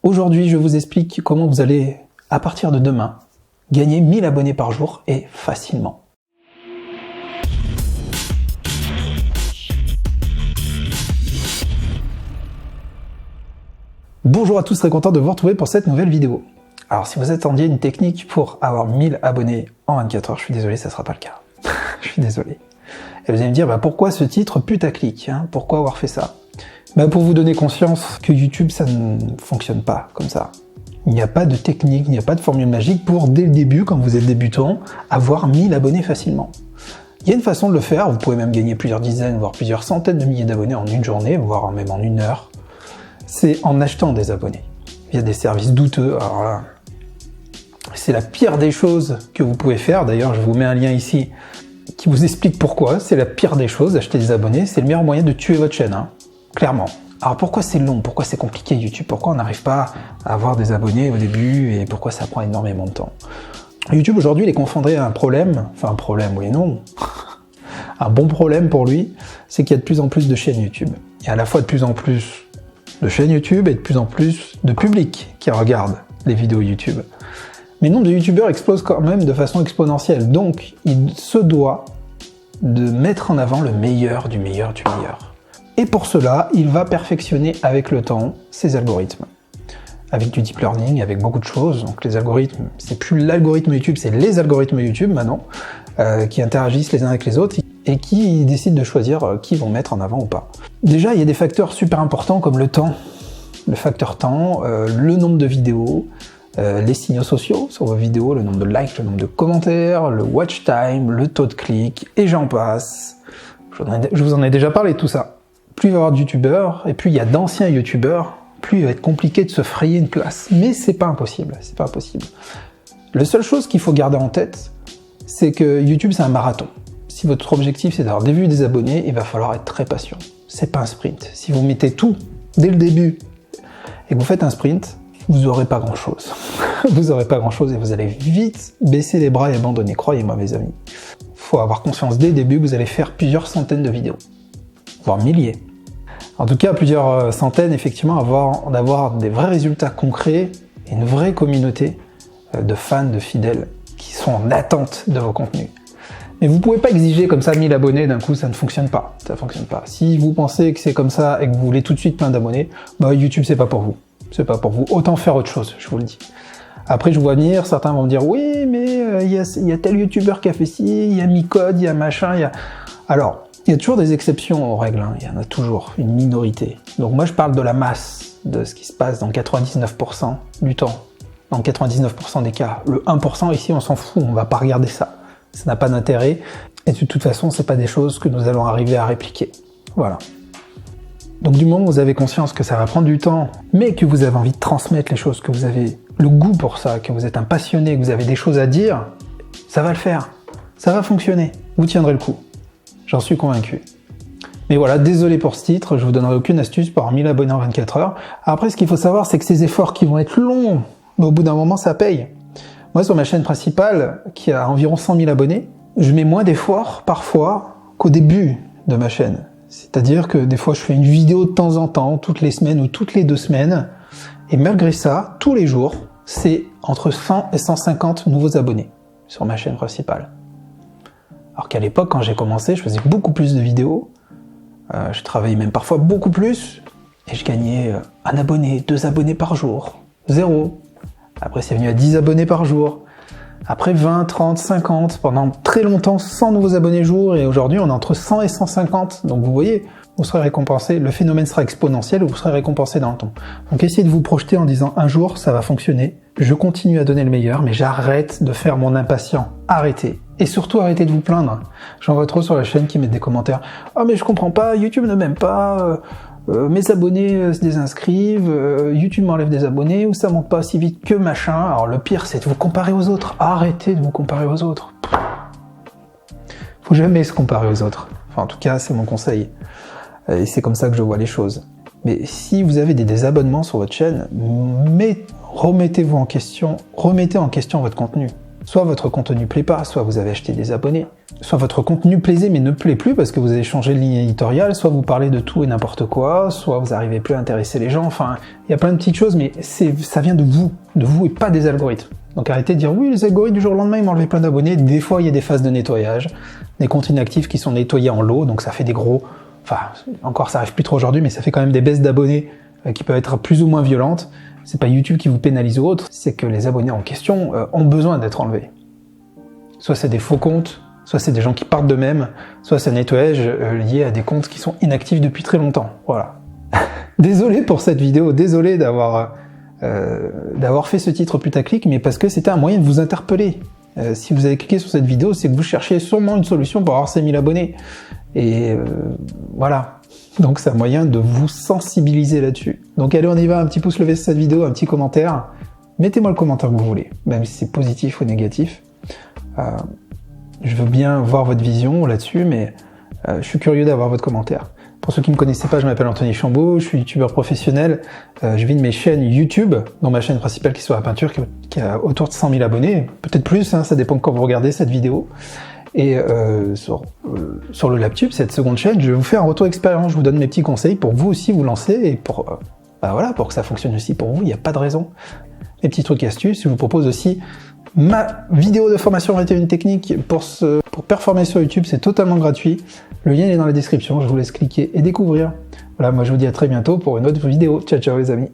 Aujourd'hui, je vous explique comment vous allez, à partir de demain, gagner 1000 abonnés par jour et facilement. Bonjour à tous, très content de vous retrouver pour cette nouvelle vidéo. Alors si vous attendiez une technique pour avoir 1000 abonnés en 24 heures, je suis désolé, ça ne sera pas le cas. Je suis désolé. Et vous allez me dire, pourquoi ce titre putaclic, pourquoi avoir fait ça? Pour vous donner conscience que YouTube, ça ne fonctionne pas comme ça. Il n'y a pas de technique, il n'y a pas de formule magique pour, dès le début, quand vous êtes débutant, avoir 1000 abonnés facilement. Il y a une façon de le faire, vous pouvez même gagner plusieurs dizaines, voire plusieurs centaines de milliers d'abonnés en une journée, voire même en une heure. C'est en achetant des abonnés. Il y a des services douteux, alors là, c'est la pire des choses que vous pouvez faire. D'ailleurs, je vous mets un lien ici qui vous explique pourquoi. C'est la pire des choses, acheter des abonnés. C'est le meilleur moyen de tuer votre chaîne, clairement. Alors pourquoi c'est long? Pourquoi c'est compliqué YouTube? Pourquoi on n'arrive pas à avoir des abonnés au début? Et pourquoi ça prend énormément de temps? YouTube aujourd'hui, il est confronté à un problème. Enfin un problème, oui et non. Un bon problème pour lui, c'est qu'il y a de plus en plus de chaînes YouTube. Il y a à la fois de plus en plus de chaînes YouTube et de plus en plus de public qui regarde les vidéos YouTube. Mais le nombre de youtubeurs explose quand même de façon exponentielle, donc il se doit de mettre en avant le meilleur du meilleur du meilleur. Et pour cela, il va perfectionner avec le temps ses algorithmes. Avec du deep learning, avec beaucoup de choses. Donc les algorithmes, c'est plus l'algorithme YouTube, c'est les algorithmes YouTube maintenant, qui interagissent les uns avec les autres et qui décident de choisir qui vont mettre en avant ou pas. Déjà, il y a des facteurs super importants comme le temps. Le facteur temps, le nombre de vidéos, les signaux sociaux sur vos vidéos, le nombre de likes, le nombre de commentaires, le watch time, le taux de clic, et j'en passe. Je vous en ai déjà parlé de tout ça. Plus il va y avoir de youtubeurs, et plus il y a d'anciens youtubeurs, plus il va être compliqué de se frayer une place. Mais c'est pas impossible, c'est pas impossible. La seule chose qu'il faut garder en tête, c'est que YouTube c'est un marathon. Si votre objectif c'est d'avoir des vues et des abonnés, il va falloir être très patient. C'est pas un sprint. Si vous mettez tout dès le début et que vous faites un sprint, vous n'aurez pas grand chose. Vous n'aurez pas grand chose et vous allez vite baisser les bras et abandonner. Croyez-moi mes amis. Il faut avoir conscience dès le début que vous allez faire plusieurs centaines de vidéos, voire milliers. En tout cas, plusieurs centaines, effectivement, d'avoir des vrais résultats concrets et une vraie communauté de fans, de fidèles qui sont en attente de vos contenus. Mais vous ne pouvez pas exiger comme ça 1000 abonnés d'un coup, ça ne fonctionne pas. Ça fonctionne pas. Si vous pensez que c'est comme ça et que vous voulez tout de suite plein d'abonnés, YouTube c'est pas pour vous. C'est pas pour vous. Autant faire autre chose, je vous le dis. Après, je vois venir, certains vont me dire oui, mais il y a tel youtubeur qui a fait ci, il y a Micode, il y a machin, il y a... Alors, il y a toujours des exceptions aux règles, il y en a toujours, une minorité. Donc moi, je parle de la masse, de ce qui se passe dans 99% du temps. Dans 99% des cas. Le 1% ici, on s'en fout, on va pas regarder ça. Ça n'a pas d'intérêt. Et de toute façon, c'est pas des choses que nous allons arriver à répliquer. Voilà. Donc du moment où vous avez conscience que ça va prendre du temps, mais que vous avez envie de transmettre les choses, que vous avez le goût pour ça, que vous êtes un passionné, que vous avez des choses à dire, ça va le faire. Ça va fonctionner. Vous tiendrez le coup. J'en suis convaincu. Mais voilà, désolé pour ce titre, je vous donnerai aucune astuce pour avoir 1000 abonnés en 24 heures. Après, ce qu'il faut savoir, c'est que ces efforts qui vont être longs, mais au bout d'un moment, ça paye. Moi, sur ma chaîne principale, qui a environ 100 000 abonnés, je mets moins d'efforts, parfois, qu'au début de ma chaîne. C'est-à-dire que des fois, je fais une vidéo de temps en temps, toutes les semaines ou toutes les 2 semaines, et malgré ça, tous les jours, c'est entre 100 et 150 nouveaux abonnés sur ma chaîne principale. Alors qu'à l'époque, quand j'ai commencé, je faisais beaucoup plus de vidéos, je travaillais même parfois beaucoup plus, et je gagnais 1 abonné, 2 abonnés par jour, 0. Après, c'est venu à 10 abonnés par jour. Après 20, 30, 50, pendant très longtemps, 100 nouveaux abonnés jour, et aujourd'hui, on est entre 100 et 150. Donc vous voyez, vous serez récompensé, le phénomène sera exponentiel, vous serez récompensé dans le temps. Donc essayez de vous projeter en disant, un jour, ça va fonctionner, je continue à donner le meilleur, mais j'arrête de faire mon impatient. Arrêtez. Et surtout, arrêtez de vous plaindre. J'en vois trop sur la chaîne qui mettent des commentaires. « Ah, mais je comprends pas, YouTube ne m'aime pas, mes abonnés se désinscrivent, YouTube m'enlève des abonnés, ou ça monte pas si vite que machin. » Alors le pire, c'est de vous comparer aux autres. Arrêtez de vous comparer aux autres. Faut jamais se comparer aux autres. Enfin, en tout cas, c'est mon conseil. Et c'est comme ça que je vois les choses. Mais si vous avez des désabonnements sur votre chaîne, remettez-vous en question, remettez en question votre contenu. Soit votre contenu plaît pas, soit vous avez acheté des abonnés, soit votre contenu plaisait mais ne plaît plus parce que vous avez changé de ligne éditoriale, soit vous parlez de tout et n'importe quoi, soit vous n'arrivez plus à intéresser les gens, enfin, il y a plein de petites choses, mais ça vient de vous et pas des algorithmes. Donc arrêtez de dire, oui, les algorithmes du jour au lendemain, ils m'ont enlevé plein d'abonnés, des fois il y a des phases de nettoyage, des comptes inactifs qui sont nettoyés en lot, donc ça fait des gros, enfin, encore ça arrive plus trop aujourd'hui, mais ça fait quand même des baisses d'abonnés qui peuvent être plus ou moins violentes. C'est pas YouTube qui vous pénalise ou autre, c'est que les abonnés en question ont besoin d'être enlevés. Soit c'est des faux comptes, soit c'est des gens qui partent d'eux-mêmes, soit c'est un nettoyage lié à des comptes qui sont inactifs depuis très longtemps. Voilà. Désolé pour cette vidéo, désolé d'avoir fait ce titre putaclic, mais parce que c'était un moyen de vous interpeller. Si vous avez cliqué sur cette vidéo, c'est que vous cherchez sûrement une solution pour avoir ces 1000 abonnés. Et voilà. Donc c'est un moyen de vous sensibiliser là-dessus. Donc allez, on y va, un petit pouce levé sur cette vidéo, un petit commentaire. Mettez-moi le commentaire que vous voulez, même si c'est positif ou négatif. Je veux bien voir votre vision là-dessus, mais je suis curieux d'avoir votre commentaire. Pour ceux qui ne me connaissaient pas, je m'appelle Anthony Chambaud, je suis youtubeur professionnel. Je vis de mes chaînes YouTube, dont ma chaîne principale qui est sur la peinture, qui a autour de 100 000 abonnés, peut-être plus, hein, ça dépend quand vous regardez cette vidéo. Et sur le LabTube, cette seconde chaîne, je vais vous faire un retour expérience, je vous donne mes petits conseils pour vous aussi vous lancer et pour voilà, pour que ça fonctionne aussi pour vous, il n'y a pas de raison. Les petits trucs et astuces, je vous propose aussi ma vidéo de formation 21 techniques pour performer sur YouTube, c'est totalement gratuit. Le lien est dans la description, je vous laisse cliquer et découvrir. Voilà, moi je vous dis à très bientôt pour une autre vidéo. Ciao ciao les amis.